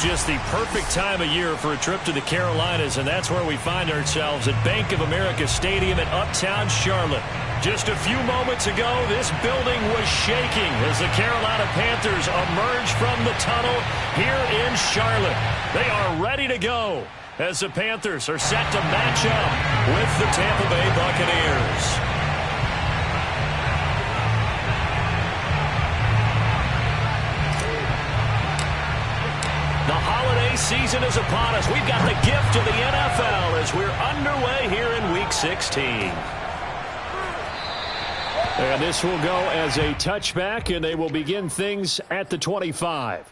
just the perfect time of year for a trip to the Carolinas, and that's where we find ourselves at Bank of America Stadium in Uptown Charlotte. Just a few moments ago, this building was shaking as the Carolina Panthers emerge from the tunnel here in Charlotte. They are ready to go as the Panthers are set to match up with the Tampa Bay Buccaneers. The holiday season is upon us. We've got the gift of the NFL as we're underway here in Week 16. And this will go as a touchback, and they will begin things at the 25.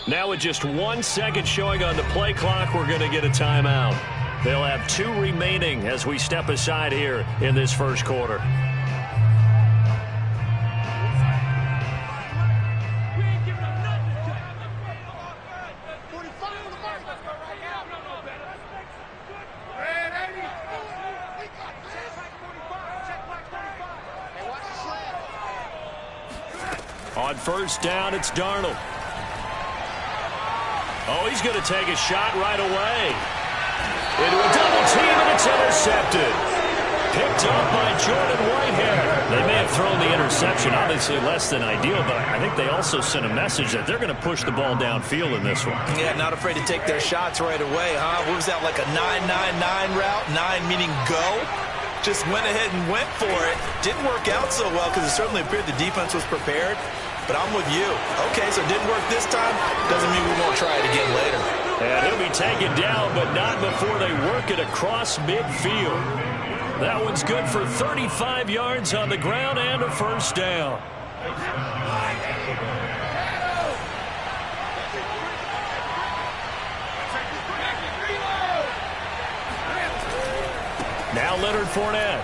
Now with just 1 second showing on the play clock, we're going to get a timeout. They'll have 2 remaining as we step aside here in this first quarter. On first down, it's Darnold. Oh, he's going to take a shot right away. Into a double team, and it's intercepted. Picked up by Jordan Whitehead. They may have thrown the interception, obviously less than ideal, but I think they also sent a message that they're going to push the ball downfield in this one. Yeah, not afraid to take their shots right away, huh? What was that, like a 9-9-9 route? 9 meaning go? Just went ahead and went for it. Didn't work out so well because it certainly appeared the defense was prepared. But I'm with you. Okay, so it didn't work this time. Doesn't mean we won't try it again later. And he'll be taken down, but not before they work it across midfield. That one's good for 35 yards on the ground and a first down. Now Leonard Fournette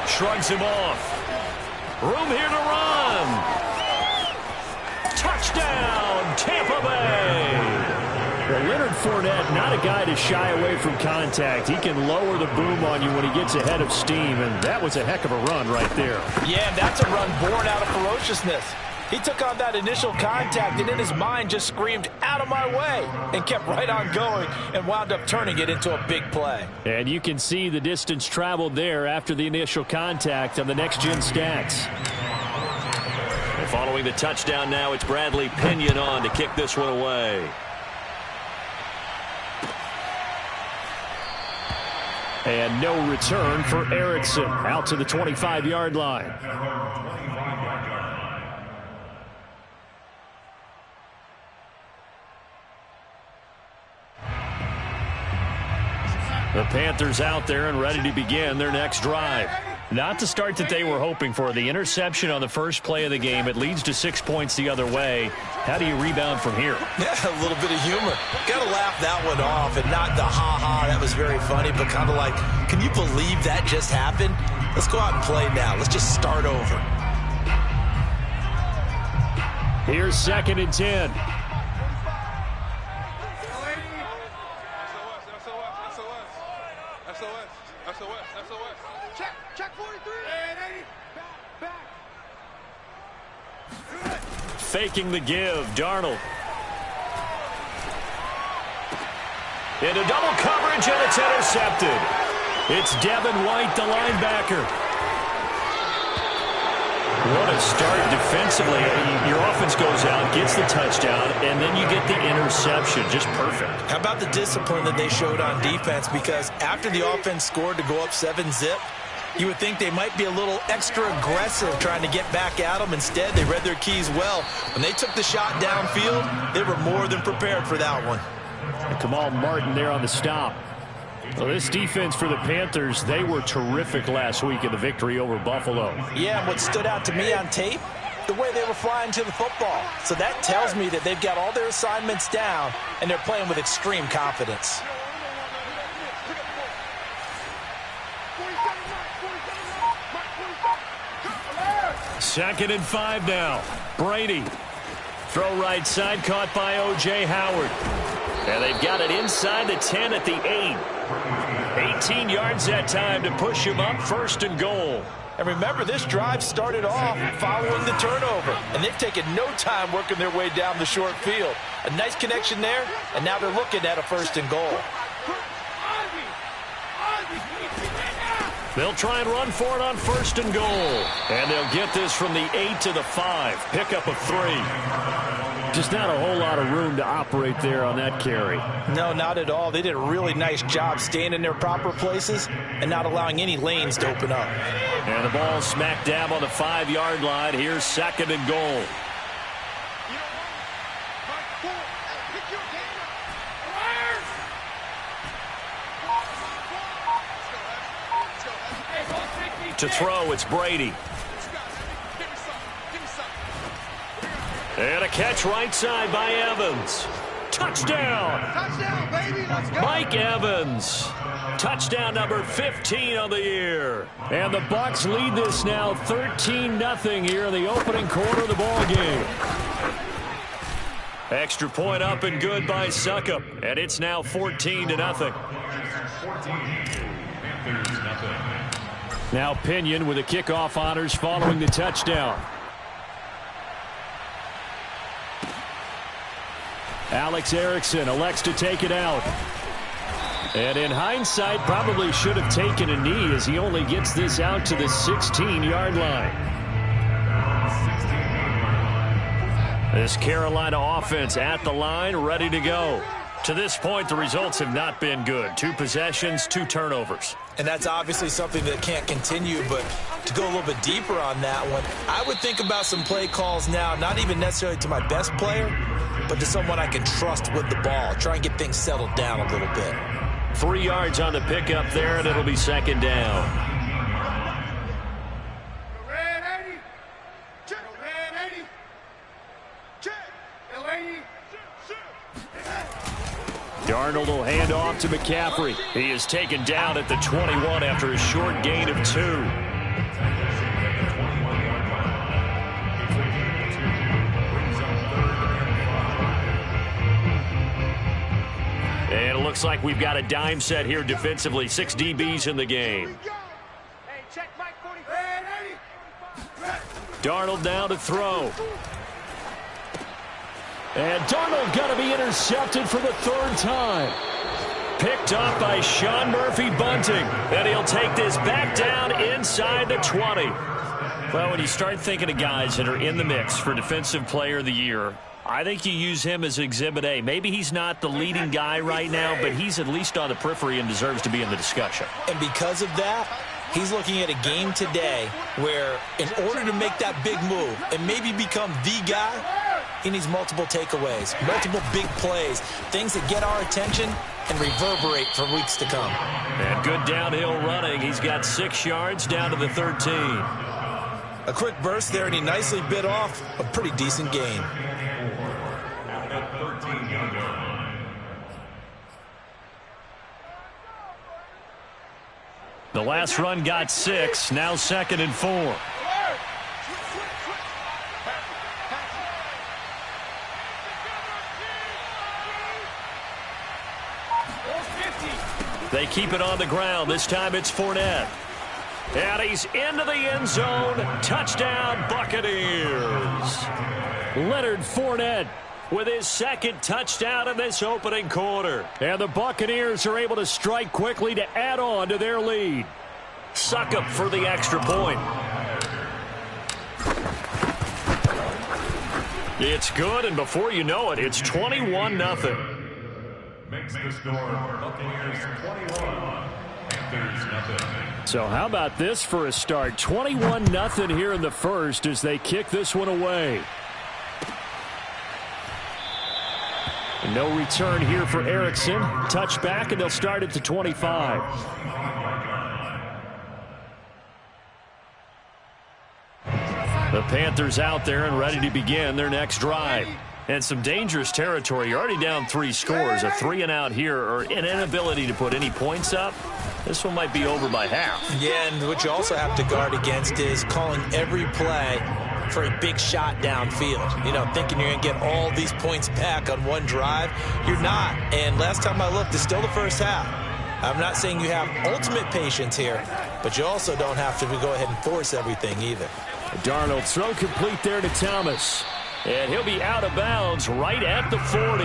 shrugs him off. Room here to run. Touchdown, Tampa Bay. Well, Leonard Fournette, not a guy to shy away from contact. He can lower the boom on you when he gets ahead of steam, and that was a heck of a run right there. Yeah, and that's a run born out of ferociousness. He took on that initial contact and in his mind just screamed, "Out of my way," and kept right on going and wound up turning it into a big play. And you can see the distance traveled there after the initial contact on the next-gen stats. And following the touchdown now, it's Bradley Pinion on to kick this one away. And no return for Erickson out to the 25-yard line. The Panthers out there and ready to begin their next drive. Not the start that they were hoping for. The interception on the first play of the game. It leads to 6 points the other way. How do you rebound from here? Yeah, a little bit of humor. Got to laugh that one off and not the ha-ha. That was very funny, but kind of like, can you believe that just happened? Let's go out and play now. Let's just start over. Here's 2nd and 10. Faking the give, Darnold. Into double coverage, and it's intercepted. It's Devin White, the linebacker. What a start defensively. Your offense goes out, gets the touchdown, and then you get the interception. Just perfect. How about the discipline that they showed on defense? Because after the offense scored to go up 7-zip, you would think they might be a little extra aggressive trying to get back at them. Instead, they read their keys well. When they took the shot downfield, they were more than prepared for that one. And Kamal Martin there on the stop. Well, this defense for the Panthers, they were terrific last week in the victory over Buffalo. Yeah, and what stood out to me on tape, the way they were flying to the football. So that tells me that they've got all their assignments down, and they're playing with extreme confidence. Second and 5 now. Brady. Throw right side, caught by O.J. Howard. And they've got it inside the 10 at the 8. 18 yards that time to push him up, 1st and goal. And remember, this drive started off following the turnover, and they've taken no time working their way down the short field. A nice connection there, and now they're looking at a 1st and goal. They'll try and run for it on 1st and goal. And they'll get this from the 8 to the 5. Pickup of 3. Just not a whole lot of room to operate there on that carry. No, not at all. They did a really nice job staying in their proper places and not allowing any lanes to open up. And the ball smack dab on the 5-yard line. Here's 2nd and goal. To throw, it's Brady. And a catch right side by Evans. Touchdown! Touchdown, baby! Let's go! Mike Evans. Touchdown number 15 on the year. And the Bucs lead this now 13-0 here in the opening quarter of the ball game. Extra point up and good by Suckup. And it's now 14-0. Now Pinion with the kickoff honors following the touchdown. Alex Erickson elects to take it out. And in hindsight, probably should have taken a knee as he only gets this out to the 16-yard line. This Carolina offense at the line, ready to go. To this point, the results have not been good. 2 possessions, 2 turnovers. And that's obviously something that can't continue, but to go a little bit deeper on that one, I would think about some play calls now, not even necessarily to my best player, but to someone I can trust with the ball. Try and get things settled down a little bit. 3 yards on the pickup there, and it'll be 2nd down. Darnold will hand off to McCaffrey. He is taken down at the 21 after a short gain of 2. And it looks like we've got a dime set here defensively. 6 DBs in the game. Darnold now to throw. And Darnold going to be intercepted for the 3rd time. Picked up by Sean Murphy-Bunting. And he'll take this back down inside the 20. Well, when you start thinking of guys that are in the mix for Defensive Player of the Year, I think you use him as Exhibit A. Maybe he's not the leading guy right now, but he's at least on the periphery and deserves to be in the discussion. And because of that, he's looking at a game today where in order to make that big move and maybe become the guy, he needs multiple takeaways, multiple big plays, things that get our attention and reverberate for weeks to come. And good downhill running. He's got 6 yards down to the 13. A quick burst there, and he nicely bit off a pretty decent gain. The last run got 6, now 2nd and 4. They keep it on the ground. This time it's Fournette. And he's into the end zone. Touchdown, Buccaneers. Leonard Fournette with his 2nd touchdown in this opening quarter. And the Buccaneers are able to strike quickly to add on to their lead. Suckup for the extra point. It's good, and before you know it, it's 21-0. Makes the score Buccaneers 21, Panthers 0. So how about this for a start? 21-0 here in the first as they kick this one away. No return here for Erickson. Touchback, and they'll start at the 25. The Panthers out there and ready to begin their next drive. And some dangerous territory. You're already down 3 scores. A 3-and-out here, or an inability to put any points up. This one might be over by half. Yeah, and what you also have to guard against is calling every play for a big shot downfield. You know, thinking you're going to get all these points back on one drive. You're not. And last time I looked, it's still the first half. I'm not saying you have ultimate patience here, but you also don't have to go ahead and force everything either. Darnold throw complete there to Thomas. And he'll be out of bounds right at the 40.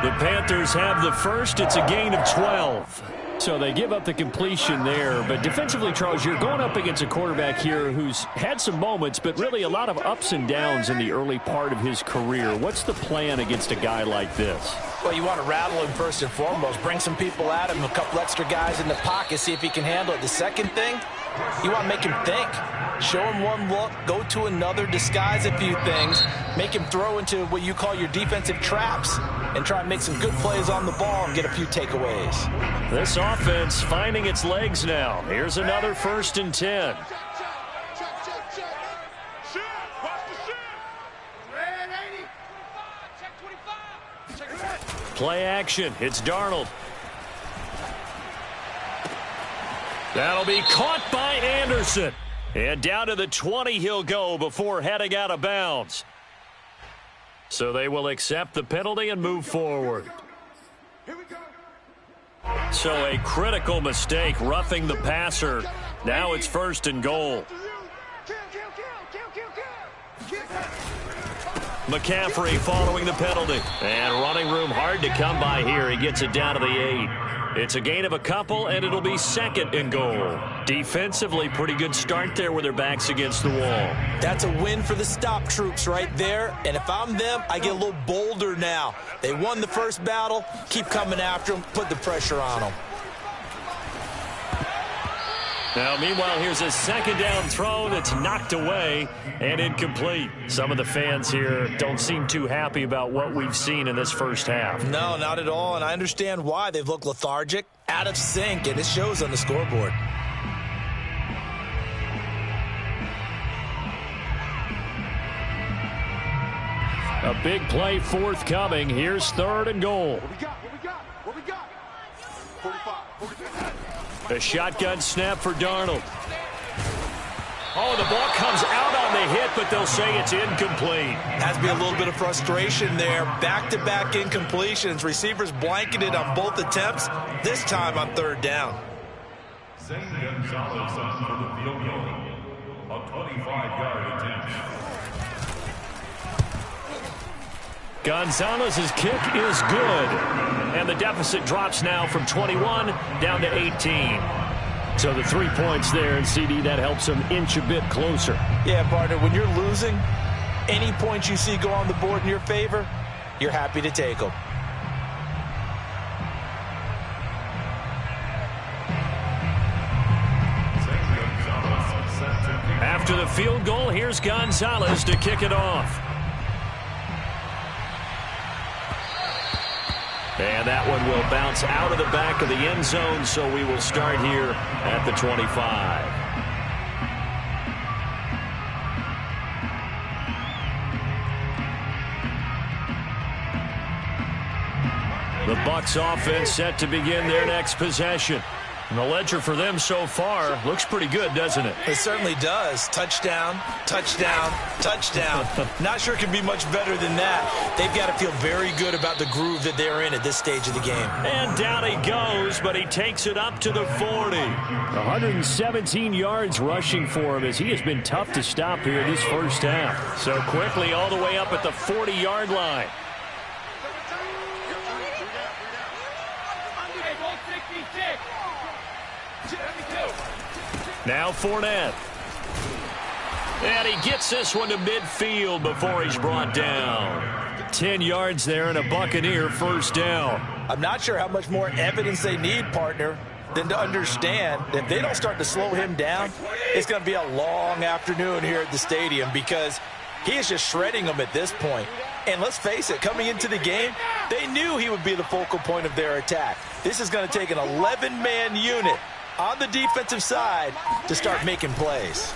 The Panthers have the first. It's a gain of 12. So they give up the completion there. But defensively, Charles, you're going up against a quarterback here who's had some moments, but really a lot of ups and downs in the early part of his career. What's the plan against a guy like this? Well, you want to rattle him first and foremost. Bring some people at him, a couple extra guys in the pocket, see if he can handle it. The second thing, you want to make him think. Show him one look, go to another, disguise a few things, make him throw into what you call your defensive traps, and try and make some good plays on the ball and get a few takeaways. This offense finding its legs now. Here's another 1st and 10. Play action. It's Darnold. That'll be caught by Anderson. And down to the 20 he'll go before heading out of bounds. So they will accept the penalty and move forward. So a critical mistake, roughing the passer. Now it's 1st and goal. McCaffrey following the penalty. And running room hard to come by here. He gets it down to the 8. It's a gain of a couple, and it'll be 2nd and goal. Defensively, pretty good start there with their backs against the wall. That's a win for the stop troops right there. And if I'm them, I get a little bolder now. They won the first battle. Keep coming after them. Put the pressure on them. Now, meanwhile, here's a 2nd down throw that's knocked away and incomplete. Some of the fans here don't seem too happy about what we've seen in this first half. No, not at all, and I understand why. They've looked lethargic, out of sync, and it shows on the scoreboard. A big play forthcoming. Here's 3rd and goal. What we got? 45. A shotgun snap for Darnold. Oh, the ball comes out on the hit, but they'll say it's incomplete. Has to be a little bit of frustration there. Back-to-back incompletions. Receivers blanketed on both attempts, this time on 3rd down. St. Gonzalez up for the field goal. A 25-yard attempt. Gonzalez's kick is good. And the deficit drops now from 21 down to 18. So the 3 points there, and CD, that helps them inch a bit closer. Yeah, partner, when you're losing, any points you see go on the board in your favor, you're happy to take them. After the field goal, here's Gonzalez to kick it off. And that one will bounce out of the back of the end zone, so we will start here at the 25. The Bucs offense set to begin their next possession. And the ledger for them so far looks pretty good, doesn't it? It certainly does. Touchdown, touchdown, touchdown. Not sure it can be much better than that. They've got to feel very good about the groove that they're in at this stage of the game. And down he goes, but he takes it up to the 40. 117 yards rushing for him, as he has been tough to stop here this first half. So quickly all the way up at the 40-yard line. Now Fournette. And he gets this one to midfield before he's brought down. 10 yards there and a Buccaneer first down. I'm not sure how much more evidence they need, partner, than to understand that if they don't start to slow him down, it's going to be a long afternoon here at the stadium, because He is just shredding them at this point. And let's face it, coming into the game, they knew he would be the focal point of their attack. This is going to take an 11-man unit on the defensive side to start making plays.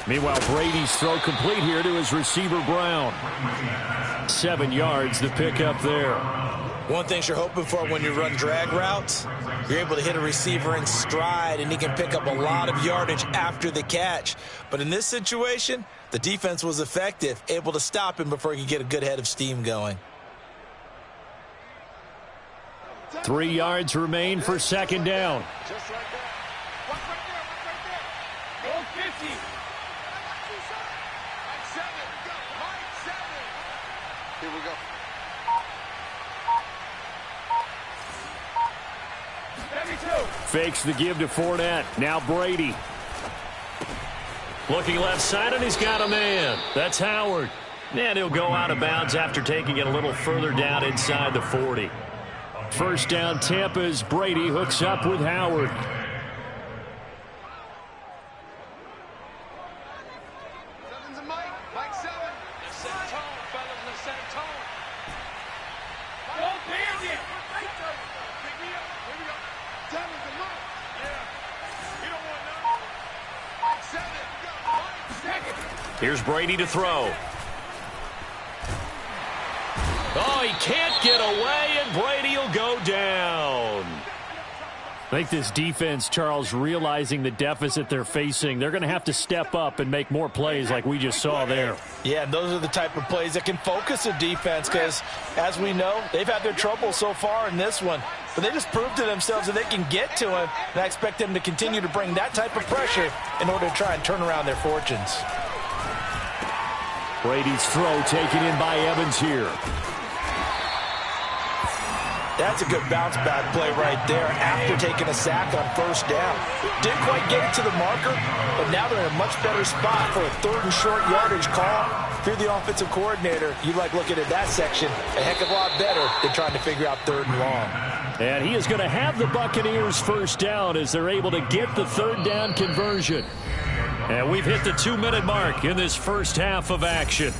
Meanwhile, Brady's throw complete here to his receiver, Brown. 7 yards to pick up there. One thing you're hoping for when you run drag routes, you're able to hit a receiver in stride, and he can pick up a lot of yardage after the catch. But in this situation, the defense was effective, able to stop him before he could get a good head of steam going. 3 yards remain for second down. Just like that. Watch right there. Watch right there. Go 50. Mike 7. Here we go. Fakes the give to Fournette. Now Brady. Looking left side, and he's got a man. That's Howard. And he'll go out of bounds after taking it a little further down inside the 40. First down, Tampa, as Brady hooks up with Howard. Seven's a Mike. Mike 7. Let's set tone, fellas. Let's set tone. Go, Bandit. Pick me up. Here we go. 7's a Mike. Yeah. You don't want none. Mike 7. Mike 7. Here's Brady to throw. Oh, he can't get away, and Brady will go down. I think this defense, Charles, realizing the deficit they're facing, they're going to have to step up and make more plays like we just saw there. Yeah, those are the type of plays that can focus a defense because, as we know, they've had their trouble so far in this one. But they just proved to themselves that they can get to him, and I expect them to continue to bring that type of pressure in order to try and turn around their fortunes. Brady's throw taken in by Evans here. That's a good bounce-back play right there after taking a sack on first down. Didn't quite get it to the marker, but now they're in a much better spot for a 3rd and short yardage call. If you're the offensive coordinator, you like looking at that section a heck of a lot better than trying to figure out 3rd and long. And he is going to have the Buccaneers first down as they're able to get the 3rd down conversion. And we've hit the 2-minute mark in this first half of action.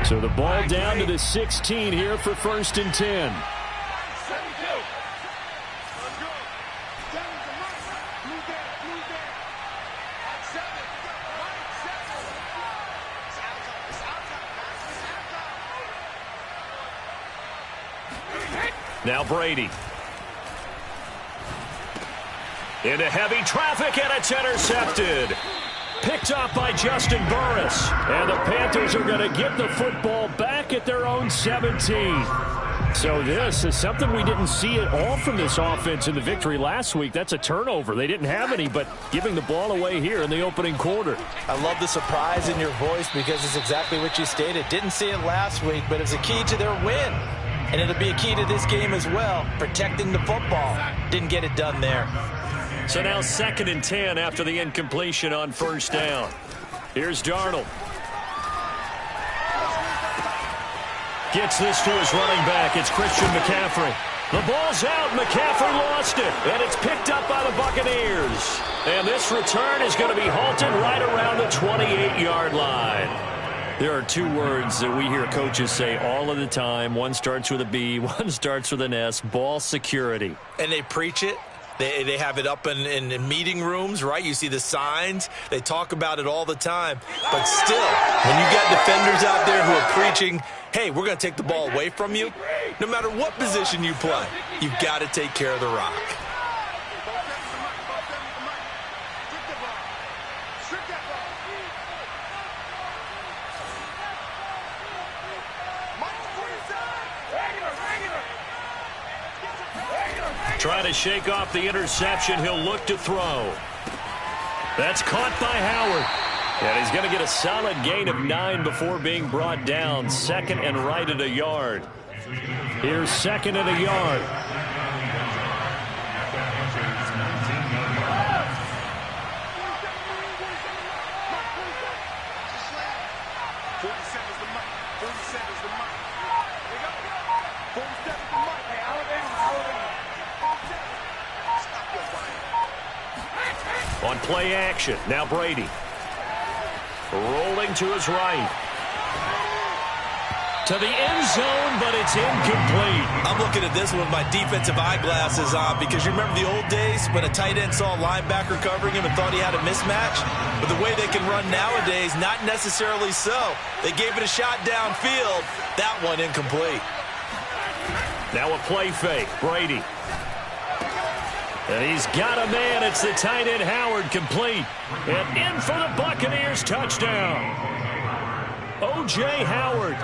So the ball down to the 16 here for 1st and 10. Now Brady. Into heavy traffic, and it's intercepted. Picked off by Justin Burris. And the Panthers are going to get the football back at their own 17. So this is something we didn't see at all from this offense in the victory last week. That's a turnover. They didn't have any, but giving the ball away here in the opening quarter. I love the surprise in your voice because it's exactly what you stated. Didn't see it last week, but it's a key to their win. And it'll be a key to this game as well, protecting the football. Didn't get it done there. So now 2nd and 10 after the incompletion on first down. Here's Darnold. Gets this to his running back. It's Christian McCaffrey. The ball's out. McCaffrey lost it. And it's picked up by the Buccaneers. And this return is going to be halted right around the 28-yard line. There are 2 words that we hear coaches say all of the time. One starts with a B, one starts with an S. Ball security. And they preach it. They have it up in meeting rooms, right? You see the signs. They talk about it all the time. But still, when you got defenders out there who are preaching, hey, we're going to take the ball away from you, no matter what position you play, you've got to take care of the rock. Trying to shake off the interception. He'll look to throw. That's caught by Howard. And he's going to get a solid gain of 9 before being brought down. 2nd and right at a yard. Here's 2nd and a yard. On play action, now Brady. Rolling to his right. To the end zone, but it's incomplete. I'm looking at this with my defensive eyeglasses on because you remember the old days when a tight end saw a linebacker covering him and thought he had a mismatch? But the way they can run nowadays, not necessarily so. They gave it a shot downfield. That one incomplete. Now a play fake, Brady. And he's got a man. It's the tight end Howard, complete. And in for the Buccaneers touchdown. O.J. Howard,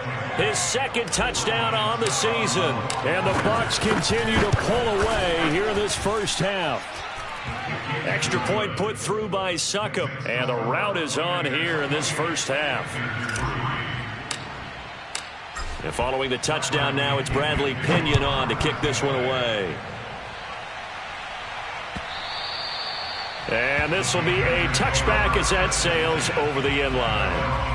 his second touchdown on the season. And the Bucs continue to pull away here in this first half. Extra point put through by Succop. And the route is on here in this first half. And following the touchdown now, it's Bradley Pinion on to kick this one away. And this will be a touchback as that sails over the end line.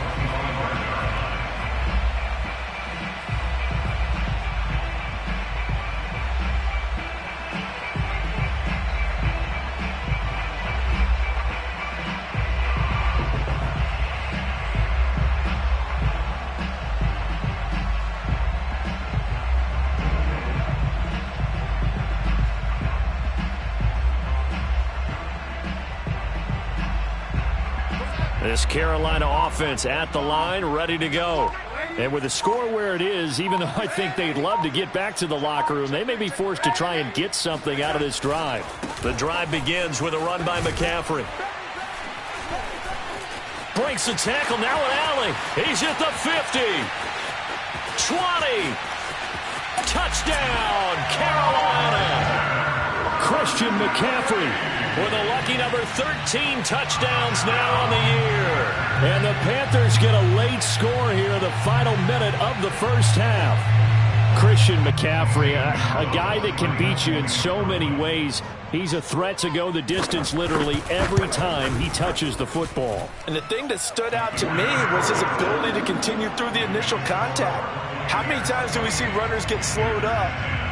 This Carolina offense at the line, ready to go. And with the score where it is, even though I think they'd love to get back to the locker room, they may be forced to try and get something out of this drive. The drive begins with a run by McCaffrey. Breaks the tackle, now an alley. He's at the 50. 20. Touchdown, Carolina. Christian McCaffrey with a lucky number 13 touchdowns now on the year. And the Panthers get a late score here, the final minute of the first half. Christian McCaffrey, a guy that can beat you in so many ways. He's a threat to go the distance literally every time he touches the football. And the thing that stood out to me was his ability to continue through the initial contact. How many times do we see runners get slowed up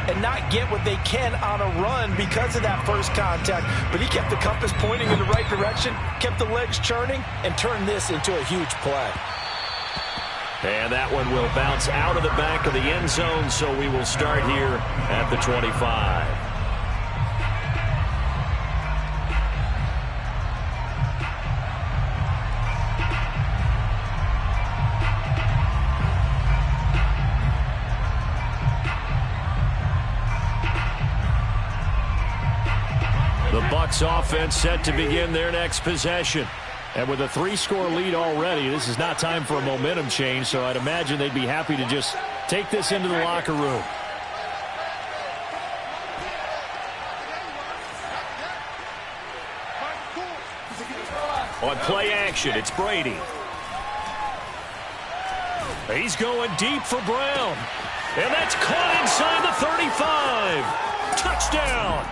and not get what they can on a run because of that first contact? But he kept the compass pointing in the right direction, kept the legs churning, and turned this into a huge play. And that one will bounce out of the back of the end zone, so we will start here at the 25. The Bucs offense set to begin their next possession. And with a 3-score lead already, this is not time for a momentum change, so I'd imagine they'd be happy to just take this into the locker room. On play action, it's Brady. He's going deep for Brown. And that's caught inside the 35. Touchdown.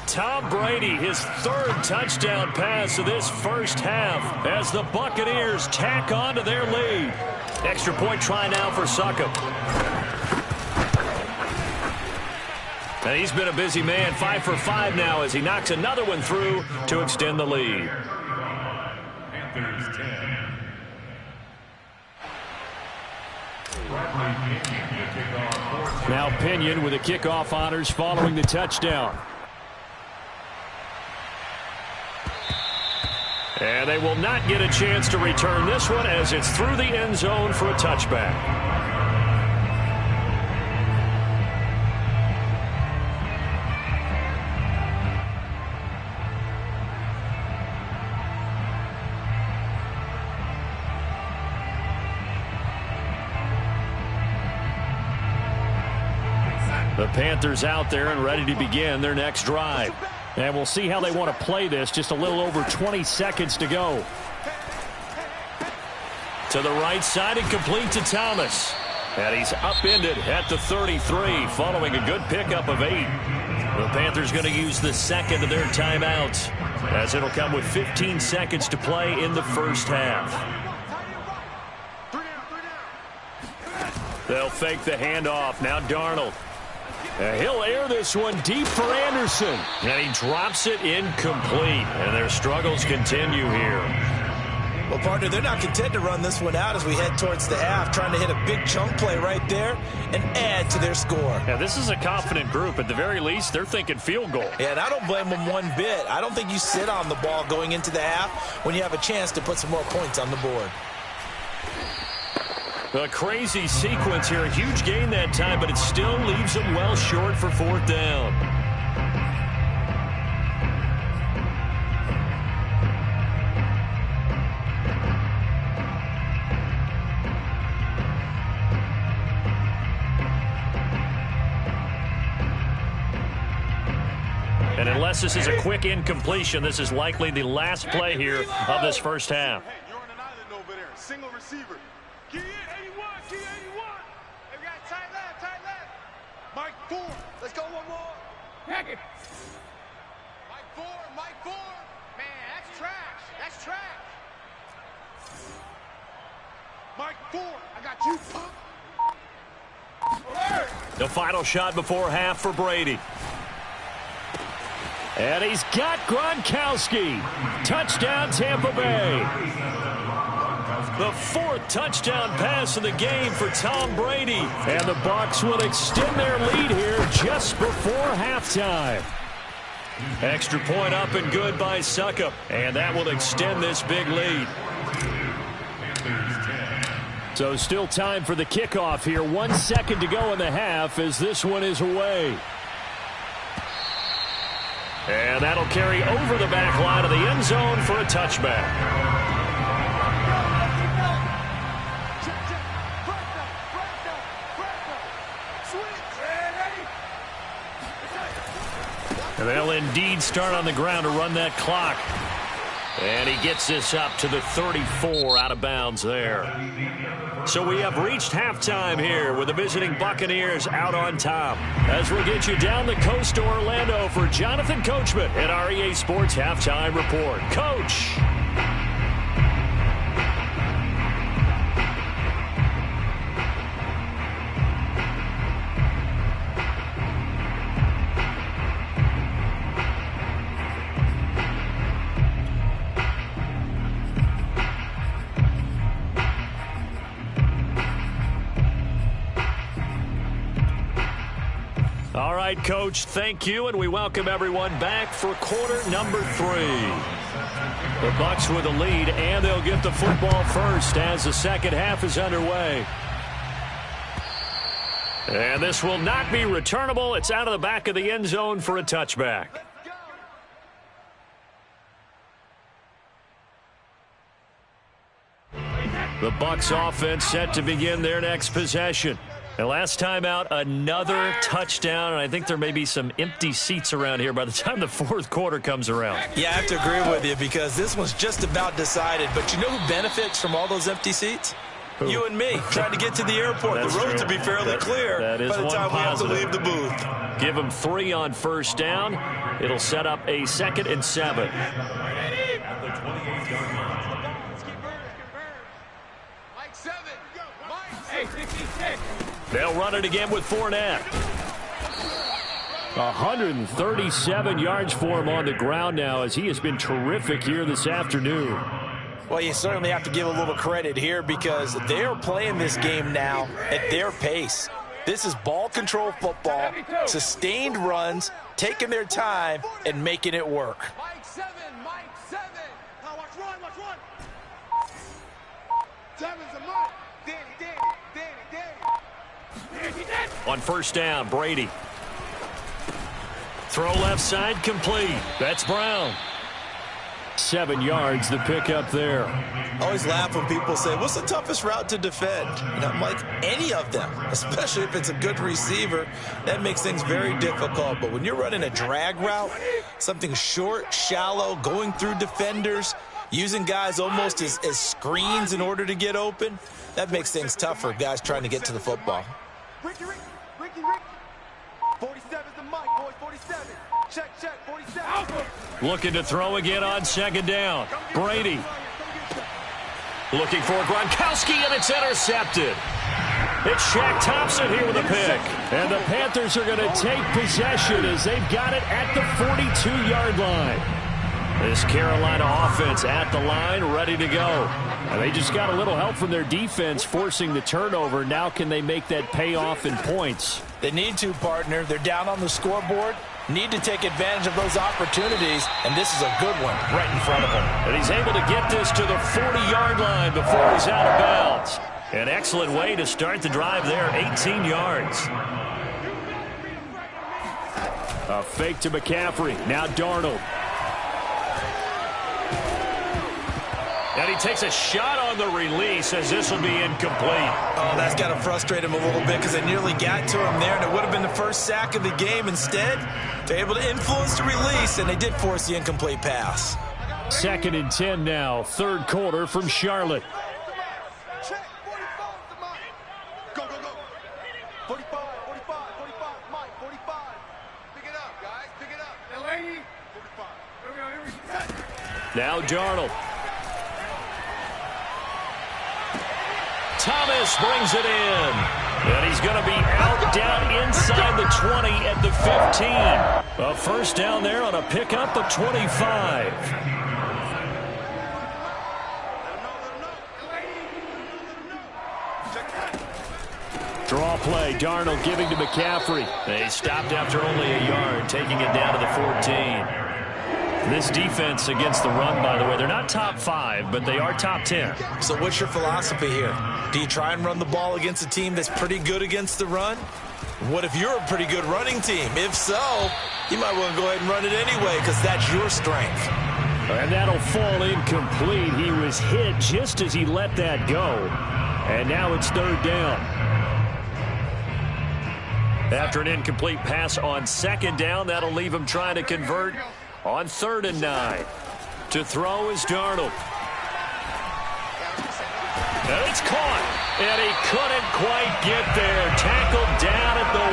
Tom Brady, his third touchdown pass of this first half as the Buccaneers tack on to their lead. Extra point try now for Succop. And he's been a busy man, 5 for 5 now as he knocks another one through to extend the lead. Panthers 10. Now Pinion with the kickoff honors following the touchdown. And they will not get a chance to return this one as it's through the end zone for a touchback. The Panthers out there and ready to begin their next drive. And we'll see how they want to play this. Just a little over 20 seconds to go. To the right side and complete to Thomas. And he's upended at the 33 following a good pickup of 8. The Panthers going to use the second of their timeouts as it'll come with 15 seconds to play in the first half. They'll fake the handoff. Now Darnold. He'll air this one deep for Anderson. And he drops it incomplete. And their struggles continue here. Well, partner, they're not content to run this one out as we head towards the half, trying to hit a big chunk play right there and add to their score. Yeah, this is a confident group. At the very least, they're thinking field goal. Yeah, and I don't blame them one bit. I don't think you sit on the ball going into the half when you have a chance to put some more points on the board. A crazy sequence here. A huge gain that time, but it still leaves them well short for fourth down. And unless this is a quick incompletion, this is likely the last play here of this first half. Hey, you're on an island over there. Single receiver. Key 81, key 81. Hey, we got tight left. Mike 4. Let's go one more. Heck it. Mike 4. Man, that's trash. That's trash. Mike 4. I got you, punk. The final shot before half for Brady. And he's got Gronkowski. Touchdown, Tampa Bay. The fourth touchdown pass of the game for Tom Brady. And the Bucs will extend their lead here just before halftime. Extra point up and good by Suckup. And that will extend this big lead. So still time for the kickoff here. 1 second to go in the half as this one is away. And that'll carry over the back line of the end zone for a touchback. And they'll indeed start on the ground to run that clock. And he gets this up to the 34 out of bounds there. So we have reached halftime here with the visiting Buccaneers out on top. As we'll get you down the coast to Orlando for Jonathan Coachman at our EA Sports Halftime Report. Coach. All right, Coach, thank you, and we welcome everyone back for quarter number 3. The Bucs with a lead, and they'll get the football first as the second half is underway. And this will not be returnable. It's out of the back of the end zone for a touchback. The Bucs offense set to begin their next possession. And last time out, another touchdown, and I think there may be some empty seats around here by the time the fourth quarter comes around. Yeah, I have to agree with you because this one's just about decided. But you know who benefits from all those empty seats? Who? You and me, trying to get to the airport. That's the roads true. will be fairly clear by the time we have to leave the booth. Give them 3 on first down. It'll set up a 2nd and 7. Mike 7. Mike 66. They'll run it again with Fournette. 137 yards for him on the ground now as he has been terrific here this afternoon. Well, you certainly have to give a little credit here because they're playing this game now at their pace. This is ball control football, sustained runs, taking their time, and making it work. Mike 7. Now watch run. 7's a Mike. Danny. On first down, Brady. Throw left side, complete. That's Brown. 7 yards, the pickup there. I always laugh when people say, what's the toughest route to defend? And I'm like, any of them, especially if it's a good receiver. That makes things very difficult. But when you're running a drag route, something short, shallow, going through defenders, using guys almost as screens in order to get open, that makes things tough for guys trying to get to the football. Ricky. 47's the Mike, boys. 47. Check. 47. Looking to throw again on second down. Brady. Looking for Gronkowski, and it's intercepted. It's Shaq Thompson here with a pick. And the Panthers are going to take possession as they've got it at the 42-yard line. This Carolina offense at the line, ready to go. And they just got a little help from their defense forcing the turnover. Now can they make that pay off in points? They need to, partner. They're down on the scoreboard. Need to take advantage of those opportunities, and this is a good one right in front of him. And he's able to get this to the 40-yard line before he's out of bounds. An excellent way to start the drive there, 18 yards. A fake to McCaffrey. Now Darnold. And he takes a shot on the release as this will be incomplete. Oh, that's got to frustrate him a little bit because they nearly got to him there, and it would have been the first sack of the game. Instead, they're able to influence the release, and they did force the incomplete pass. 2nd and 10 now, 3rd quarter from Charlotte. Check, 45 to Mike. Go, go, go. 45, 45, 45, Mike, 45. Pick it up, guys, pick it up. Delaney, 45. Here we go. Now Darnold. Thomas brings it in. And he's going to be out down inside the 20 at the 15. A first down there on a pickup of 25. Draw play. Darnold giving to McCaffrey. They stopped after only a yard, taking it down to the 14. This defense against the run, by the way, they're not top 5, but they are top 10. So what's your philosophy here? Do you try and run the ball against a team that's pretty good against the run? What if you're a pretty good running team? If so, you might want to go ahead and run it anyway because that's your strength. And that'll fall incomplete. He was hit just as he let that go. And now it's 3rd down. After an incomplete pass on 2nd down, that'll leave him trying to convert on 3rd and 9. To throw is Darnold. And it's caught. And he couldn't quite get there. Tackled down at the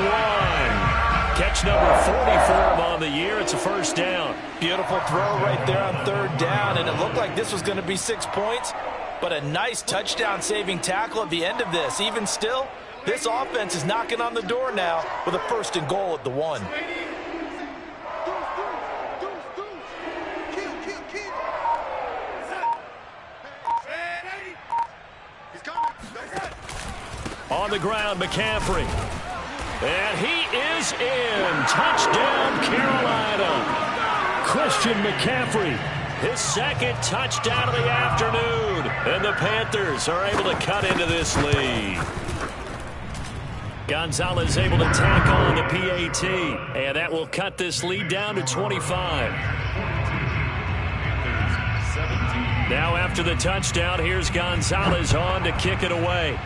1. Catch number 40 for him on the year. It's a first down. Beautiful throw right there on 3rd down. And it looked like this was going to be 6 points. But a nice touchdown-saving tackle at the end of this. Even still, this offense is knocking on the door now with a 1st and goal at the 1. On the ground, McCaffrey. And he is in. Touchdown, Carolina. Christian McCaffrey, his 2nd touchdown of the afternoon. And the Panthers are able to cut into this lead. Gonzalez able to tack on the PAT. And that will cut this lead down to 25. Now after the touchdown, here's Gonzalez on to kick it away.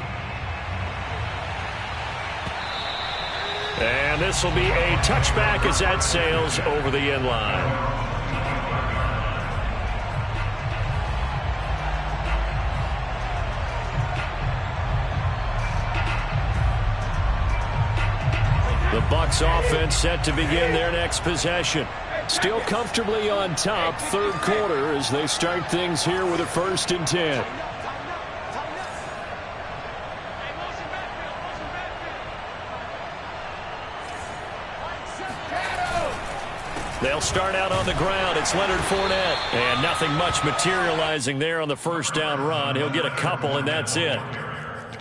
And this will be a touchback as that sails over the end line. The Bucs offense set to begin their next possession. Still comfortably on top, 3rd quarter as they start things here with a 1st and 10. They'll start out on the ground. It's Leonard Fournette. And nothing much materializing there on the 1st down run. He'll get a couple, and that's it.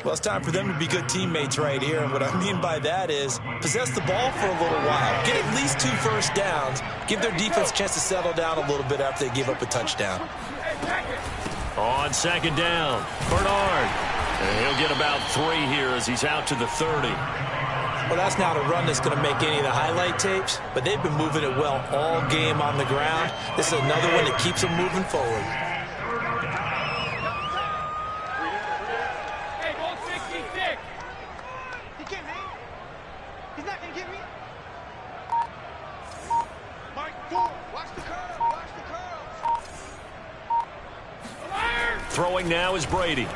Well, it's time for them to be good teammates right here. And what I mean by that is possess the ball for a little while. Get at least 2 first downs. Give their defense a chance to settle down a little bit after they give up a touchdown. On 2nd down, Bernard. And he'll get about 3 here as he's out to the 30. Well, that's not a run that's going to make any of the highlight tapes, but they've been moving it well all game on the ground. This is another one that keeps them moving forward. Hey, ball 66. He can't hang. He's not going to get me. Mike, 4. Watch the curve. Watch the curve. Throwing now is Brady.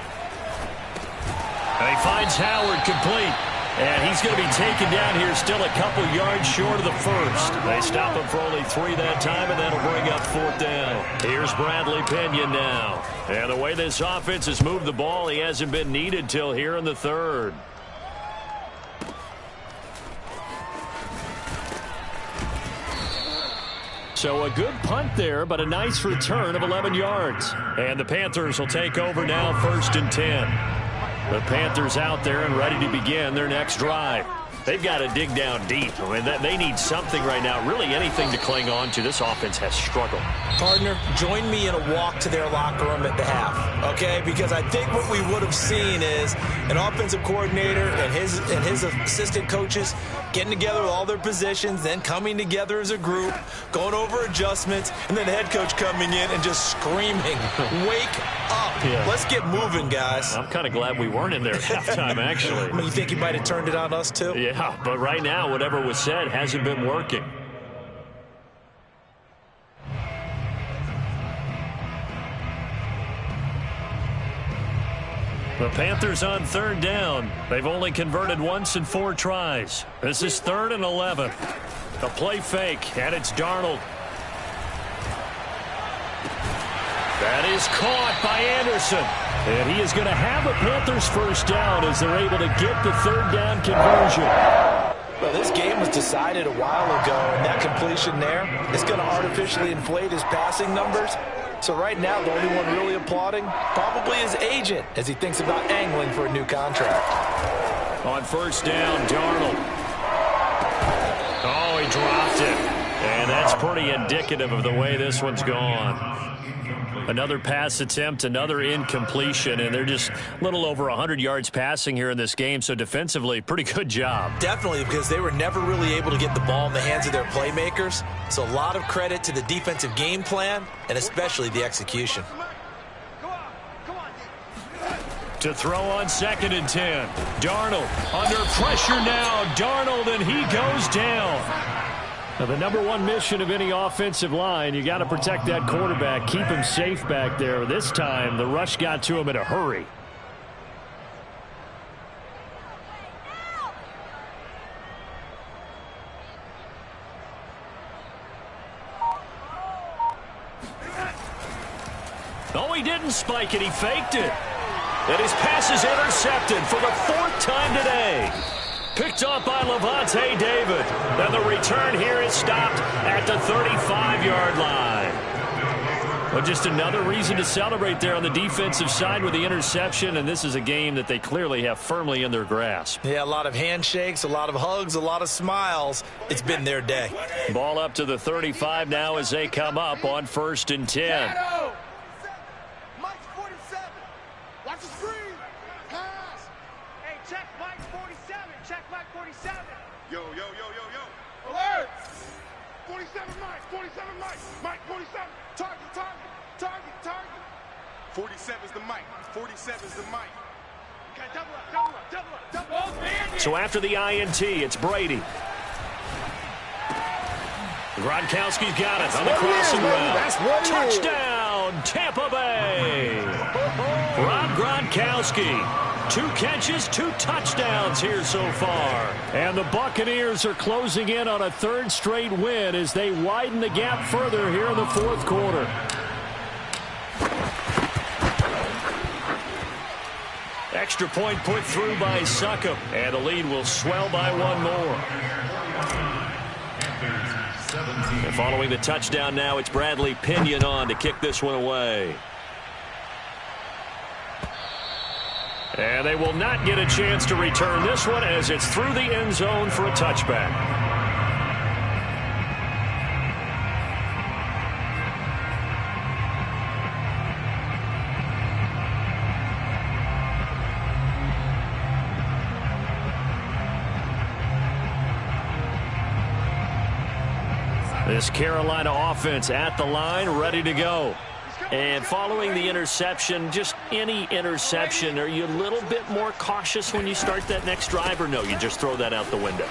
And he finds Howard complete. And he's going to be taken down here still a couple yards short of the 1st. They stop him for only 3 that time, and that'll bring up 4th down. Here's Bradley Pinion now. And the way this offense has moved the ball, he hasn't been needed till here in the 3rd. So a good punt there, but a nice return of 11 yards. And the Panthers will take over now, 1st and 10. The Panthers out there and ready to begin their next drive. They've got to dig down deep. I mean, they need something right now, really anything to cling on to. This offense has struggled. Partner, join me in a walk to their locker room at the half, okay? Because I think what we would have seen is an offensive coordinator and his assistant coaches getting together with all their positions, then coming together as a group, going over adjustments, and then the head coach coming in and just screaming, "Wake up. Yeah. Let's get moving, guys." I'm kind of glad we weren't in there at halftime, actually. I mean, you think he might have turned it on us, too? Yeah, but right now, whatever was said hasn't been working. The Panthers on 3rd down. They've only converted once in 4 tries. This is 3rd and 11. A play fake, and it's Darnold. That is caught by Anderson. And he is going to have a Panthers 1st down as they're able to get the 3rd down conversion. Well, this game was decided a while ago, and that completion there is going to artificially inflate his passing numbers. So right now, the only one really applauding probably his agent as he thinks about angling for a new contract. On 1st down, Darnold. Oh, he dropped it. And that's pretty indicative of the way this one's gone. Another pass attempt, another incompletion, and they're just a little over 100 yards passing here in this game, so defensively, pretty good job. Definitely, because they were never really able to get the ball in the hands of their playmakers, so a lot of credit to the defensive game plan, and especially the execution. To throw on 2nd and 10. Darnold under pressure now. Darnold, and he goes down. Now, the number one mission of any offensive line, you got to protect that quarterback, keep him safe back there. This time, the rush got to him in a hurry. Oh, he didn't spike it. He faked it. And his pass is intercepted for the 4th time today. Picked up by Levante David. And the return here is stopped at the 35-yard line. Well, just another reason to celebrate there on the defensive side with the interception, and this is a game that they clearly have firmly in their grasp. Yeah, a lot of handshakes, a lot of hugs, a lot of smiles. It's been their day. Ball up to the 35 now as they come up on 1st and 10. Mike's 47. Watch the screen. Pass. Hey, check Mike 47. Check Mike 47. Yo. Alert. 47 Mike. 47 Mike. Mike 47. Target. 47's the Mike. 47's the Mike. Okay, double up. So after the INT, it's Brady. Gronkowski's got it on the crossing route. Touchdown, Tampa Bay. Rob Gronkowski. 2 catches, 2 touchdowns here so far. And the Buccaneers are closing in on a 3rd straight win as they widen the gap further here in the 4th quarter. Extra point put through by Succop. And the lead will swell by 1 more. And following the touchdown now, it's Bradley Pinion on to kick this one away. And they will not get a chance to return this one as it's through the end zone for a touchback. This Carolina offense at the line, ready to go. And following the interception, just any interception, are you a little bit more cautious when you start that next drive, or no, you just throw that out the window?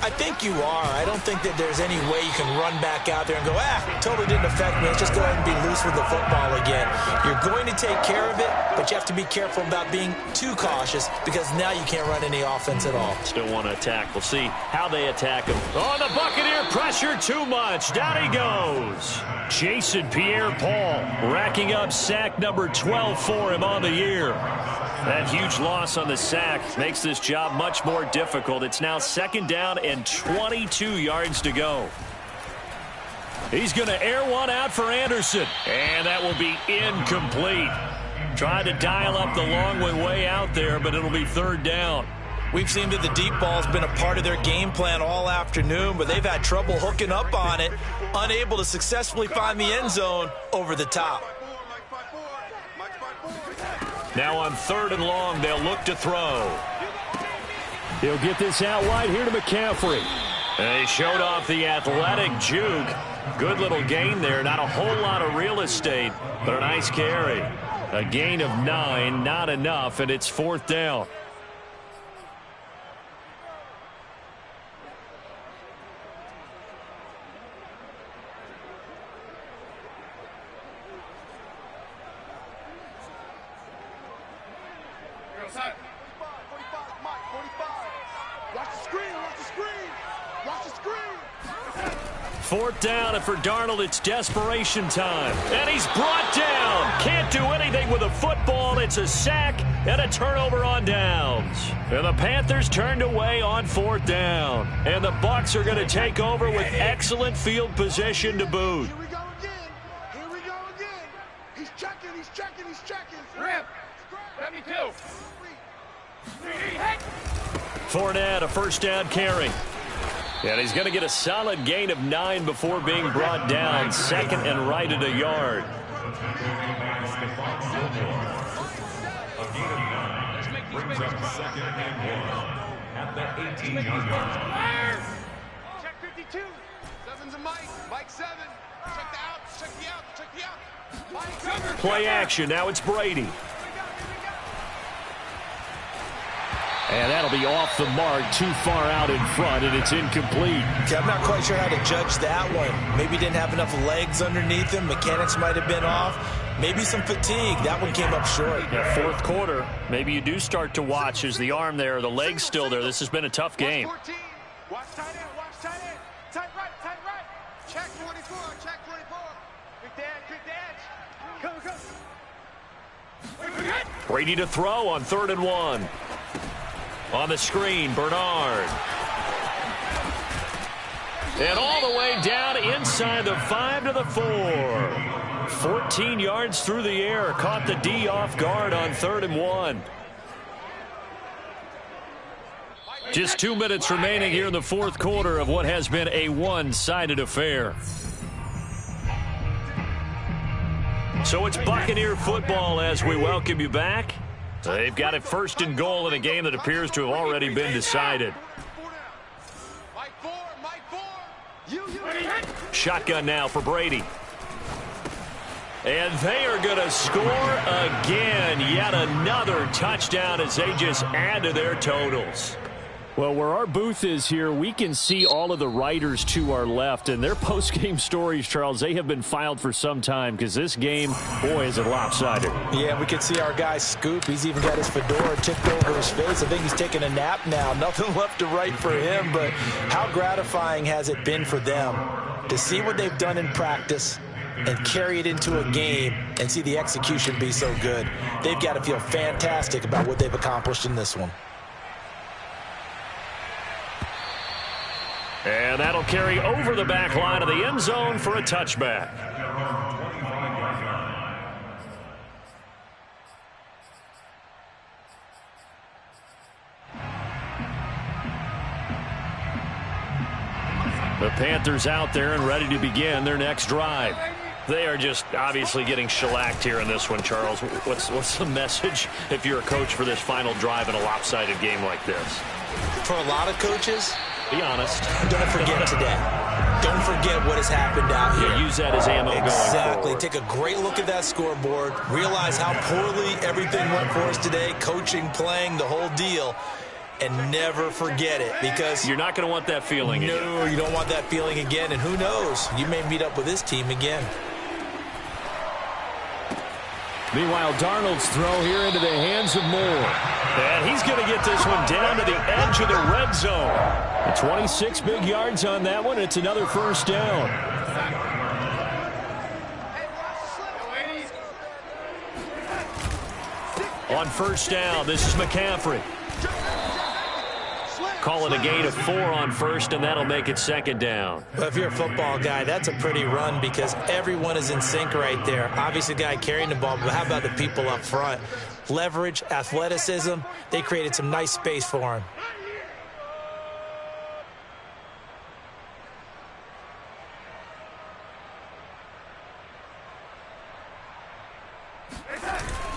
I think you are. I don't think that there's any way you can run back out there and go, totally didn't affect me. Let's just go ahead and be loose with the football again. You're going to take care of it, but you have to be careful about being too cautious because now you can't run any offense at all. Still want to attack. We'll see how they attack him. Oh, the Buccaneer pressure too much. Down he goes. Jason Pierre-Paul racking up sack number 12 for him on the year. That huge loss on the sack makes this job much more difficult. It's now 2nd down and 22 yards to go. He's going to air one out for Anderson. And that will be incomplete. Tried to dial up the long one way out there, but it'll be third down. We've seen that the deep ball has been a part of their game plan all afternoon, but they've had trouble hooking up on it, unable to successfully find the end zone over the top. Now on 3rd and long, they'll look to throw. He'll get this out wide here to McCaffrey. They showed off the athletic juke. Good little gain there. Not a whole lot of real estate, but a nice carry. A gain of 9, not enough, and it's 4th down. Fourth down, and for Darnold, it's desperation time. And he's brought down. Can't do anything with a football. It's a sack and a turnover on downs. And the Panthers turned away on 4th down. And the Bucs are going to take over with excellent field position to boot. Here we go again. Here we go again. He's checking, he's checking, he's checking. Rip. 72. Fournette, a first down carry. And he's going to get a solid gain of 9 before being brought down. 2nd and right at a yard. Brings up 2nd and 1 at the 18-yard line. Check 52. Seven's a Mike. Mike 7. Check the out. Check the out. Check the out. Mike. Play action. Now it's Brady. And that'll be off the mark, too far out in front, and it's incomplete. Okay, I'm not quite sure how to judge that one. Maybe didn't have enough legs underneath him. Mechanics might have been off. Maybe some fatigue. That one came up short. Yeah, 4th quarter. Maybe you do start to watch as the arm there, the leg's still there. This has been a tough game. Watch tight end. Watch tight end. Tight right. Tight right. Check 24. Check 24. Quick the edge. Quick the edge. Go. Brady to throw on 3rd and 1. On the screen, Bernard. And all the way down inside the 5 to the 4. 14 yards through the air. Caught the D off guard on 3rd and 1. Just 2 minutes remaining here in the 4th quarter of what has been a one-sided affair. So it's Buccaneer football as we welcome you back. They've got it 1st and goal in a game that appears to have already been decided. Shotgun now for Brady. And they are going to score again. Yet another touchdown as they just add to their totals. Well, where our booth is here, we can see all of the writers to our left. And their post-game stories, Charles, they have been filed for some time because this game, boy, is it lopsided. Yeah, we can see our guy Scoop. He's even got his fedora tipped over his face. I think he's taking a nap now. Nothing left to write for him, but how gratifying has it been for them to see what they've done in practice and carry it into a game and see the execution be so good. They've got to feel fantastic about what they've accomplished in this one. And that'll carry over the back line of the end zone for a touchback. The Panthers out there and ready to begin their next drive. They are just obviously getting shellacked here in this one, Charles. What's the message if you're a coach for this final drive in a lopsided game like this? For a lot of coaches, be honest. Don't forget today. Don't forget what has happened out here. Yeah, use that as ammo going forward. Exactly. Take a great look at that scoreboard. Realize how poorly everything went for us today. Coaching, playing, the whole deal. And never forget it, because you're not going to want that feeling again. No, you don't want that feeling again. And who knows? You may meet up with this team again. Meanwhile, Darnold's throw here into the hands of Moore. And he's going to get this one down to the edge of the red zone. 26 big yards on that one. It's another first down. On first down, this is McCaffrey. Call it a gain of 4 on first, and that'll make it second down. Well, if you're a football guy, that's a pretty run because everyone is in sync right there. Obviously, the guy carrying the ball, but how about the people up front? Leverage, athleticism, they created some nice space for him.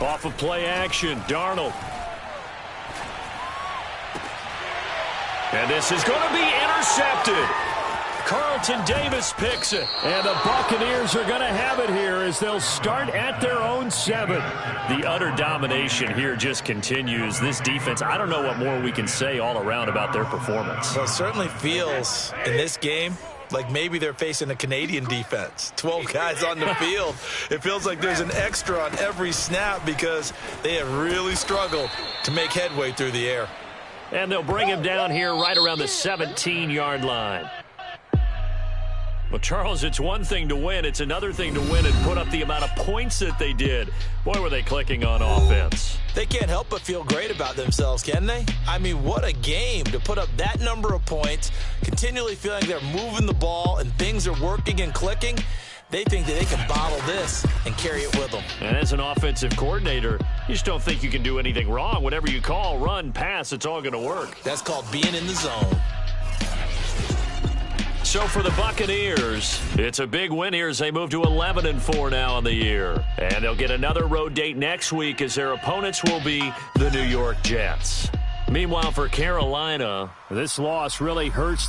Off of play action, Darnold. And this is going to be intercepted. Carlton Davis picks it. And the Buccaneers are going to have it here as they'll start at their own 7. The utter domination here just continues. This defense, I don't know what more we can say all around about their performance. Well, it certainly feels in this game like maybe they're facing a Canadian defense. 12 guys on the field. It feels like there's an extra on every snap because they have really struggled to make headway through the air. And they'll bring him down here right around the 17-yard line. Well, Charles, it's one thing to win. It's another thing to win and put up the amount of points that they did. Boy, were they clicking on offense. They can't help but feel great about themselves, can they? I mean, what a game to put up that number of points, continually feeling they're moving the ball and things are working and clicking. They think that they can bottle this and carry it with them. And as an offensive coordinator, you just don't think you can do anything wrong. Whatever you call, run, pass, it's all going to work. That's called being in the zone. So for the Buccaneers, it's a big win here as they move to 11-4 now on the year. And they'll get another road date next week as their opponents will be the New York Jets. Meanwhile, for Carolina, this loss really hurts